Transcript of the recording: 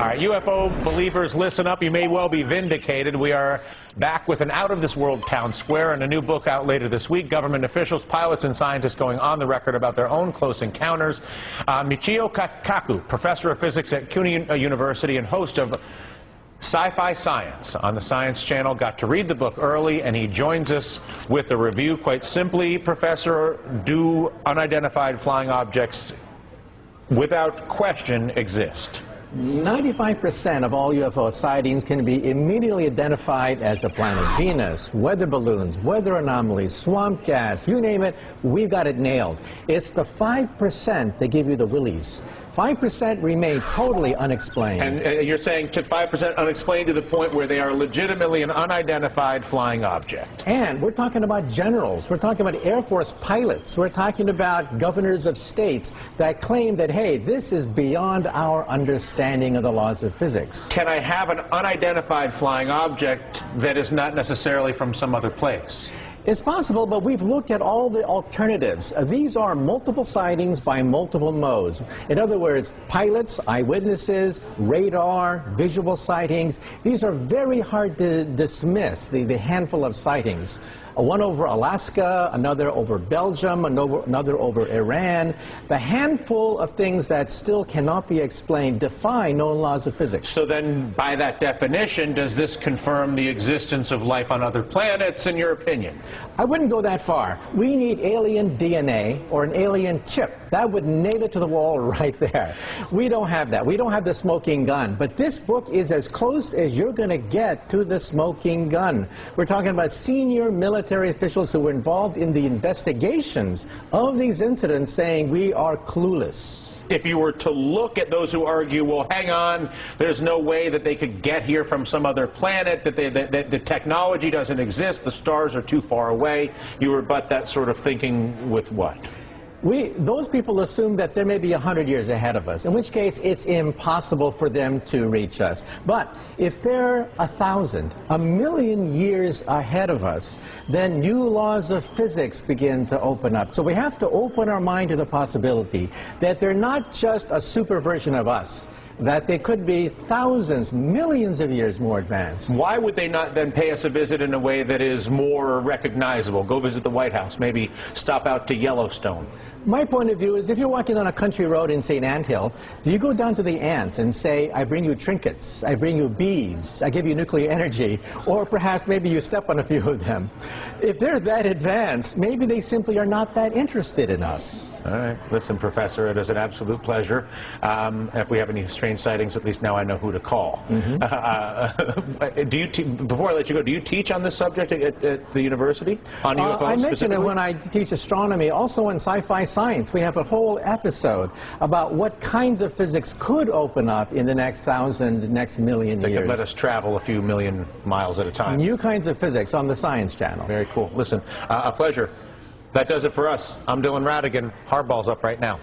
All right, UFO believers, listen up. You may well be vindicated. We are back with an out-of-this-world town square and a new book out later this week. Government officials, pilots, and scientists going on the record about their own close encounters. Michio Kaku, professor of physics at CUNY University and host of Sci-Fi Science on the Science Channel, got to read the book early, and he joins us with a review. Quite simply, Professor, do unidentified flying objects without question exist? 95% of all UFO sightings can be immediately identified as the planet Venus, weather balloons, weather anomalies, swamp gas, you name it, we've got it nailed. It's the 5% that give you the willies. 5% remain totally unexplained. And you're saying to 5% unexplained to the point where they are legitimately an unidentified flying object. And we're talking about generals, we're talking about Air Force pilots, we're talking about governors of states that claim that, hey, this is beyond our understanding of the laws of physics. Can I have an unidentified flying object that is not necessarily from some other place? It's possible, but we've looked at all the alternatives. These are multiple sightings by multiple modes. In other words, pilots, eyewitnesses, radar, visual sightings. These are very hard to dismiss, the handful of sightings. One over Alaska, another over Belgium, another over Iran. The handful of things that still cannot be explained defy known laws of physics. So then, by that definition, does this confirm the existence of life on other planets, in your opinion? I wouldn't go that far. We need alien DNA or an alien chip. That would nail it to the wall right there. We don't have that. We don't have the smoking gun. But this book is as close as you're going to get to the smoking gun. We're talking about senior military officials who were involved in the investigations of these incidents saying we are clueless. If you were to look at those who argue, well, hang on, there's no way that they could get here from some other planet, that the technology doesn't exist, the stars are too far away, you rebut that sort of thinking with what? Those people assume that there may be 100 years ahead of us, in which case it's impossible for them to reach us. But if they're 1,000, 1,000,000 years ahead of us, then new laws of physics begin to open up. So we have to open our mind to the possibility that they're not just a super version of us, that they could be thousands, millions of years more advanced. Why would they not then pay us a visit in a way that is more recognizable? Go visit the White House, maybe stop out to Yellowstone. My point of view is, if you're walking on a country road in St. Anthill, do you go down to the ants and say, I bring you trinkets, I bring you beads, I give you nuclear energy, or perhaps maybe you step on a few of them? If they're that advanced, maybe they simply are not that interested in us. All right. Listen, Professor, it is an absolute pleasure. If we have any strange sightings, at least now I know who to call. Before I let you go, do you teach on this subject at the university? On UFOs I mentioned it when I teach astronomy. Also in Sci-Fi Science, we have a whole episode about what kinds of physics could open up in the next 1,000, next million years. They could let us travel a few million miles at a time. New kinds of physics on the Science Channel. Very cool. Listen, a pleasure. That does it for us. I'm Dylan Radigan. Hardball's up right now.